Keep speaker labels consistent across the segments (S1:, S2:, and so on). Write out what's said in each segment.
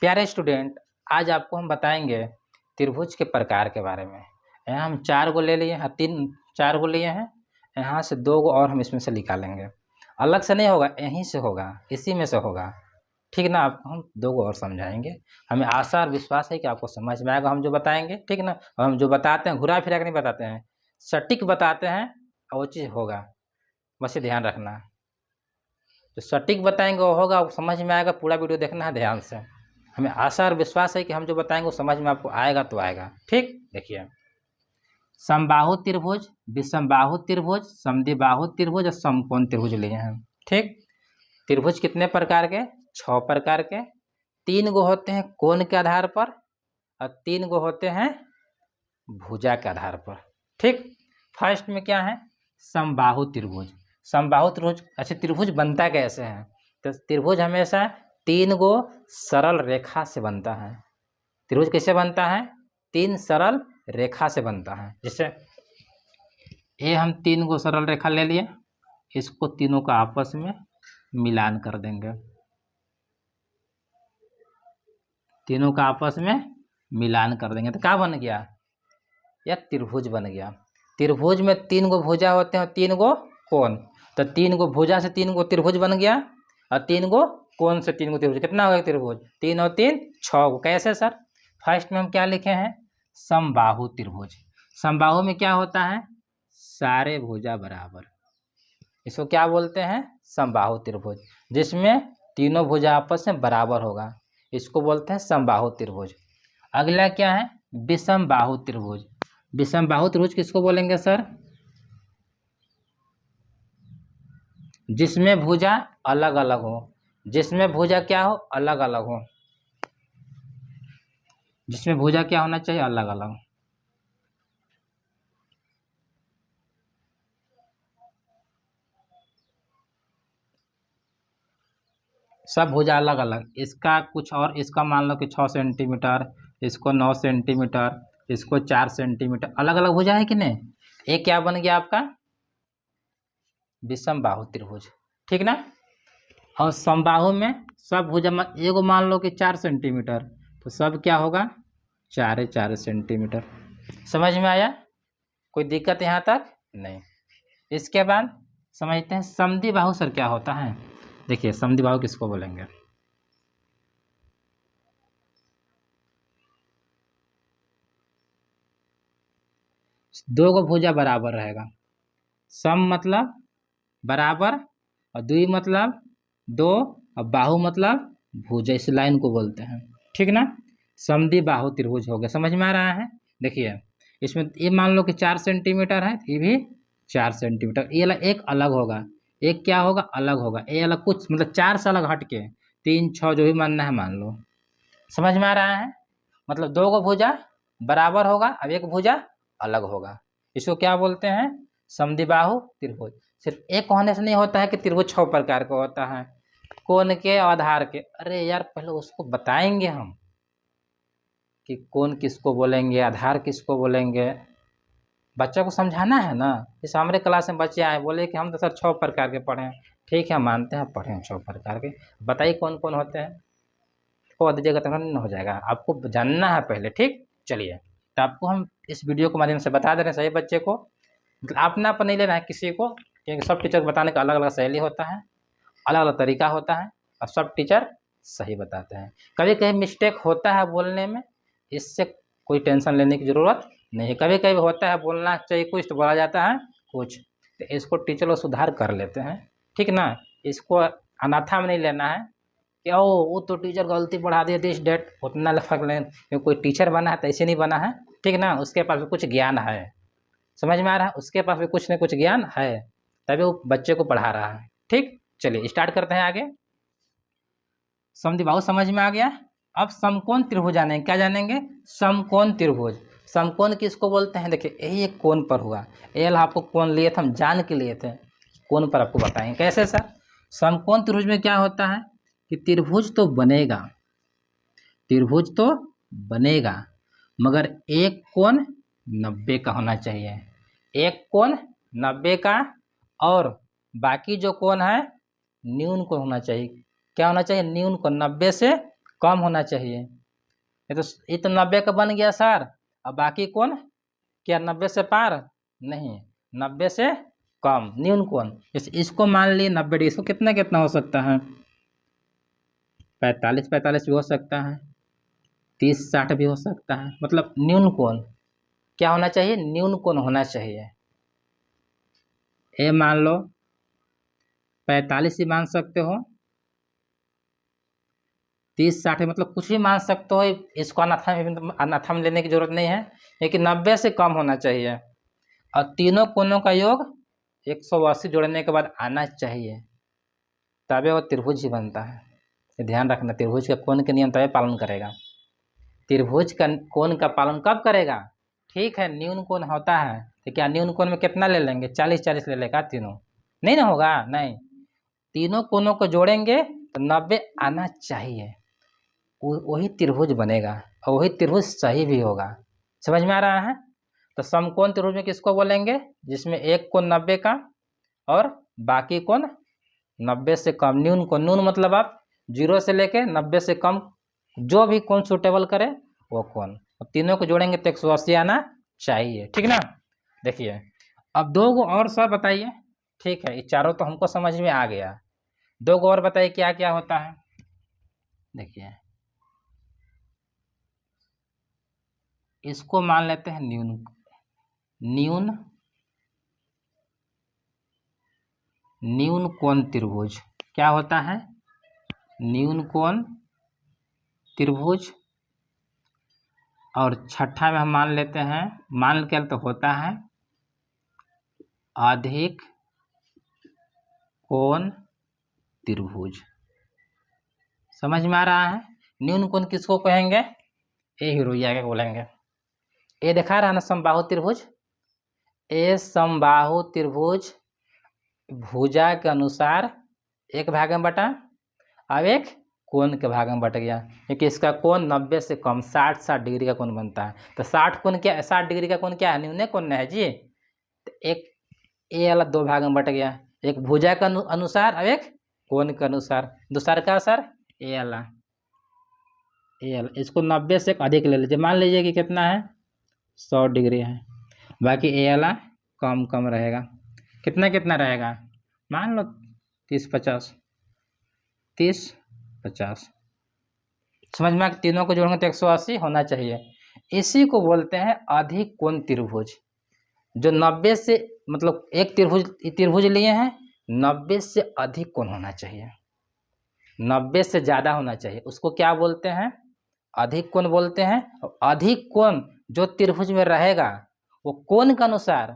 S1: प्यारे स्टूडेंट, आज आपको हम बताएंगे त्रिभुज के प्रकार के बारे में। यहाँ हम 4 को ले लिए हैं, 4 को लिए हैं। यहाँ से 2 को और हम इसमें से निकालेंगे। अलग से नहीं होगा, यहीं से होगा, इसी में से होगा। ठीक ना। आपको हम 2 को और समझाएंगे। हमें आशा और विश्वास है कि आपको समझ में आएगा हम जो बताएंगे। ठीक ना। और हम जो बताते हैं घुरा फिरा के नहीं बताते हैं, सटीक बताते हैं और वो चीज़ होगा। बस ये ध्यान रखना। जो सटीक बताएंगे वो होगा, वो समझ में आएगा। पूरा वीडियो देखना है ध्यान से। हमें आशा और विश्वास है कि हम जो बताएंगे वो समझ में आपको आएगा तो आएगा। ठीक, देखिए, समबाहु त्रिभुज, विषमबाहु त्रिभुज, समद्विबाहु त्रिभुज और समकोण त्रिभुज लिए हैं। ठीक, त्रिभुज कितने प्रकार के? 6 प्रकार के। 3 गो होते हैं कोण के आधार पर और 3 गो होते हैं भुजा के आधार पर। ठीक, फर्स्ट में क्या है? समबाहु त्रिभुज। समबाहु त्रिभुज, अच्छा त्रिभुज बनता कैसे है? तो त्रिभुज हमेशा 3 गो सरल रेखा से बनता है। त्रिभुज कैसे बनता है? 3 सरल रेखा से बनता है। जैसे ये हम 3 गो सरल रेखा ले लिए, इसको तीनों का आपस में मिलान कर देंगे। तीनों का आपस में मिलान कर देंगे तो क्या बन गया? यह त्रिभुज बन गया। त्रिभुज में 3 गो भुजा होते हैं और 3 गो कोण। तो 3 गो भुजा से 3 गो त्रिभुज बन गया और 3 गो कोण से 3 गो त्रिभुज। कितना हो गया त्रिभुज? 3 और 3 6 गो। कैसे सर? फर्स्ट में हम क्या लिखे हैं? समबाहु त्रिभुज। समबाहु में क्या होता है? सारे भुजा बराबर। इसको क्या बोलते हैं? समबाहु त्रिभुज। जिसमें तीनों भुजा आपस में बराबर होगा, इसको बोलते हैं समबाहु त्रिभुज। अगला क्या है? विषमबाहु त्रिभुज। विषमबाहु त्रिभुज किसको बोलेंगे सर? जिसमें भुजा अलग अलग हो। जिसमें भुजा क्या हो? अलग अलग हो। जिसमें भुजा क्या होना चाहिए? अलग अलग। सब भुजा अलग अलग। इसका कुछ और, इसका मान लो कि 6 सेंटीमीटर, इसको 9 सेंटीमीटर, इसको 4 सेंटीमीटर, अलग अलग भुजा है कि नहीं? ये क्या बन गया आपका? विषमबाहु त्रिभुज। ठीक ना। और समबाहु में सब भुजा एगो मान लो कि 4 सेंटीमीटर, तो सब क्या होगा? 4 सेंटीमीटर। समझ में आया? कोई दिक्कत यहाँ तक नहीं। इसके बाद समझते हैं समद्विबाहु सर क्या होता है। देखिए समद्विबाहु किसको बोलेंगे? दो गो भुजा बराबर रहेगा। सम मतलब बराबर और द्वि मतलब 2 और बाहु मतलब भुजा। इस लाइन को बोलते हैं। ठीक ना। समद्विबाहु त्रिभुज हो गया। समझ में आ रहा है? देखिए इसमें ये मान लो कि 4 सेंटीमीटर है, ये भी 4 सेंटीमीटर। ये एक अलग होगा, एक क्या होगा? अलग होगा। ये अलग कुछ मतलब 4 से अलग हट के 3 6 जो भी मानना है मान लो। समझ में आ रहा है? मतलब 2 गो भुजा बराबर होगा, अब एक भुजा अलग होगा। इसको क्या बोलते हैं? समद्विबाहु त्रिभुज। सिर्फ एक होने से नहीं होता है कि त्रिभुज 6 प्रकार का होता है। कोण के आधार के, अरे यार पहले उसको बताएंगे हम कि कोण किसको बोलेंगे, आधार किसको बोलेंगे। बच्चा को समझाना है ना। जैसे हमारे क्लास में बच्चे आए, बोले कि हम तो सर 6 प्रकार के पढ़े हैं। ठीक है, मानते हैं पढ़े हैं 6 प्रकार के। बताइए कौन कौन होते हैं? को दीजिएगा तो नहीं हो जाएगा, आपको जानना है पहले। ठीक, चलिए। तो आपको हम इस वीडियो के माध्यम से बता दे रहे हैं सही बच्चे को। मतलब अपना पर नहीं लेना है किसी को, क्योंकि सब टीचर बताने का अलग अलग शैली होता है, अलग अलग तरीका होता है और सब टीचर सही बताते हैं। कभी कभी मिस्टेक होता है बोलने में, इससे कोई टेंशन लेने की ज़रूरत नहीं है। कभी कभी होता है बोलना चाहिए कुछ तो बोला जाता है कुछ, तो इसको टीचर लोग सुधार कर लेते हैं। ठीक ना। इसको अनाथा में नहीं लेना है कि ओ वो तो टीचर गलती पढ़ा दिए दिस डेट, उतना फर्क नहीं। क्योंकि कोई टीचर बना है तो ऐसे नहीं बना है। ठीक ना। उसके पास भी कुछ ज्ञान है। समझ में आ रहा है? उसके पास भी कुछ न कुछ ज्ञान है, तभी वो बच्चे को पढ़ा रहा है। ठीक, चलिए स्टार्ट करते हैं आगे। समद्विबाहु समझ में आ गया। अब समकोण त्रिभुज जानेंगे। क्या जानेंगे? समकोण त्रिभुज। समकोण किसको बोलते हैं? देखिए यही एक कोण पर हुआ। एल आपको कोण लिए थे, हम जान के लिए थे, कोण पर आपको बताएंगे कैसे सर। समकोण त्रिभुज में क्या होता है कि त्रिभुज तो बनेगा, त्रिभुज तो बनेगा, मगर एक कोण 90 का होना चाहिए। एक कोण 90 का और बाकी जो कोण है न्यून कोण होना चाहिए। क्या होना चाहिए? न्यून कोण। 90 से कम होना चाहिए। ये तो 90 का बन गया सर, अब बाकी कोण क्या 90 से पार नहीं, 90 से कम न्यून कोण। जैसे इसको मान लिए 90 डिग्री, इसको कितना कितना हो सकता है, 45 45 भी हो सकता है, 30 60 भी हो सकता है। मतलब न्यून कोण क्या होना चाहिए, न्यून कोण होना चाहिए। ए मान लो 45 ही मान सकते हो, 30 60 मतलब कुछ भी मान सकते हो, इसको अनाथा में लेने की जरूरत नहीं है, लेकिन 90 से कम होना चाहिए। और तीनों कोणों का योग 180 जोड़ने के बाद आना चाहिए, तभी वो त्रिभुज ही बनता है। ध्यान रखना, त्रिभुज का कोण के नियम तभी पालन करेगा। त्रिभुज का कोण का पालन कब करेगा, ठीक है न्यून कोण होता है तो क्या न्यून कोण में कितना ले लेंगे, 40 40 ले लेगा तीनों, नहीं ना होगा, नहीं, तीनों कोणों को जोड़ेंगे तो 90 आना चाहिए, वही त्रिभुज बनेगा और वही त्रिभुज सही भी होगा। समझ में आ रहा है। तो समकोण त्रिभुज में किसको बोलेंगे, जिसमें एक कोण 90 का और बाकी कोण 90 से कम, न्यून कोण, न्यून मतलब आप 0 से लेके 90 से कम जो भी कोण सुटेबल करे वो कोण, तीनों को जोड़ेंगे तो 180 आना चाहिए, ठीक ना। देखिए अब दो गो और सर बताइए, ठीक है ये चारों तो हमको समझ में आ गया, दो गो और बताइए क्या क्या होता है। देखिए इसको मान लेते हैं न्यून, न्यून न्यून कोण त्रिभुज क्या होता है, न्यून कोण त्रिभुज। और छठा में हम मान लेते हैं, मान के तो होता है अधिक कोण त्रिभुज। समझ में आ रहा है। न्यून कोण किसको कहेंगे, ए हीरोइया के बोलेंगे। ए दिखा रहा है ना समबाहु त्रिभुज, ए समबाहु त्रिभुज भुजा के अनुसार एक भाग में बटा, अब एक कोण के भाग में बट गया, क्योंकि इसका कोण 90 से कम 60 डिग्री का कोण बनता है। तो 60 कोण क्या, 60 डिग्री का कोण क्या है, न्यून कोण है जी। तो एक ए वाला दो भाग में बट गया, एक भुजा के अनुसार और एक कोण के अनुसार। दूसरा का सर ए वाला, इसको 90 से अधिक ले लीजिए, मान लीजिए कि कितना है 100 डिग्री है, बाकी ए वाला कम कम रहेगा, कितना कितना रहेगा, मान लो 30 50 30 50। समझ में, तीनों को जोड़ेंगे तो 180 होना चाहिए। इसी को बोलते हैं अधिक कोण त्रिभुज, जो 90 से मतलब एक त्रिभुज लिए हैं, 90 से अधिक कोण होना चाहिए, 90 से ज़्यादा होना चाहिए, उसको क्या बोलते हैं, अधिक कोण बोलते हैं। अधिक कोण जो त्रिभुज में रहेगा वो कोण के अनुसार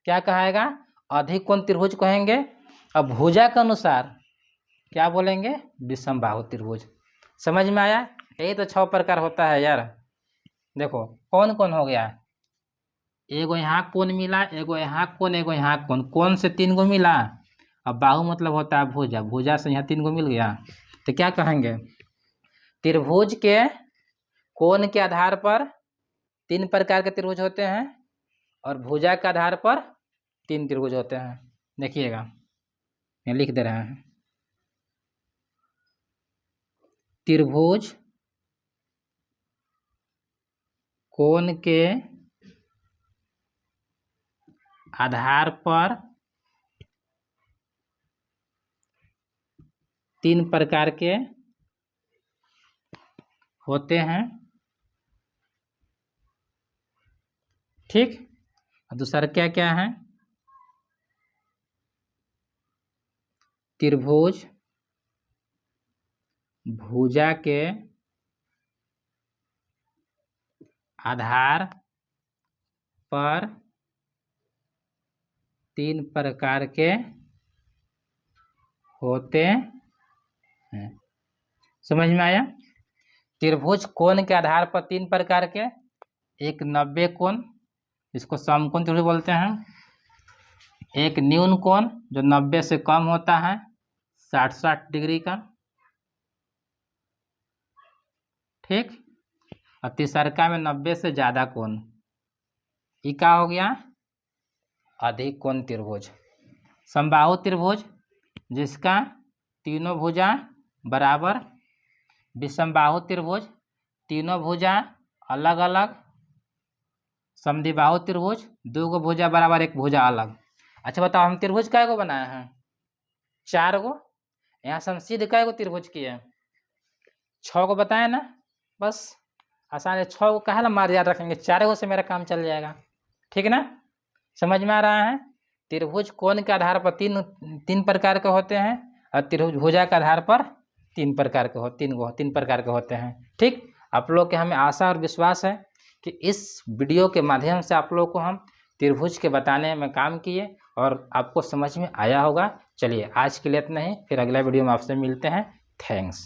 S1: क्या कहेगा, अधिक कोण त्रिभुज कहेंगे। अब भुजा के अनुसार क्या बोलेंगे, विषमबाहु त्रिभुज। समझ में आया। यही तो 6 प्रकार होता है यार। देखो कौन कौन हो गया, एगो यहाँ कोण मिला, एगो यहाँ कोण, एगो यहाँ कोण, कोण से 3 गो मिला। अब बाहु मतलब होता है भुजा, भुजा से यहाँ 3 गो मिल गया, तो क्या कहेंगे, त्रिभुज के कोण के आधार पर 3 प्रकार के त्रिभुज होते हैं और भुजा के आधार पर 3 त्रिभुज होते हैं। देखिएगा मैं लिख दे रहा है, त्रिभुज कोण के आधार पर 3 प्रकार के होते हैं, ठीक। दूसरा क्या क्या है, त्रिभुज भुजा के आधार पर 3 प्रकार के होते हैं। समझ में आया। त्रिभुज कोण के आधार पर 3 प्रकार के, एक 90 कोण, इसको समकोण त्रिभुज बोलते हैं, एक न्यून कोण जो 90 से कम होता है 60 डिग्री का, ठीक। और तीसरा में 90 से ज़्यादा कोण, ये क्या हो गया, अधिक कोण त्रिभुज। समबाहु त्रिभुज जिसका तीनों भुजा बराबर विषमबाहु त्रिभुज, तीनों भुजा अलग अलग, समद्विबाहु त्रिभुज, दो गो भुजा बराबर एक भुजा अलग। अच्छा बताओ हम त्रिभुज कै गो बनाए हैं? 4 गो। यहाँ से हम सीधे कै गो त्रिभुज किए? 6 गो बताए ना। बस आसान है, 6 गो कहा ना मार याद रखेंगे, 4 गो से मेरा काम चल जाएगा। ठीक ना, समझ में आ रहा है? त्रिभुज कोण के आधार पर तीन प्रकार के होते हैं और त्रिभुज भुजा के आधार पर तीन प्रकार के होते हैं। ठीक, आप लोग के हमें आशा और विश्वास है कि इस वीडियो के माध्यम से आप लोग को हम त्रिभुज के बताने में काम किए और आपको समझ में आया होगा। चलिए आज के लिए इतना ही, फिर अगला वीडियो में आपसे मिलते हैं। थैंक्स।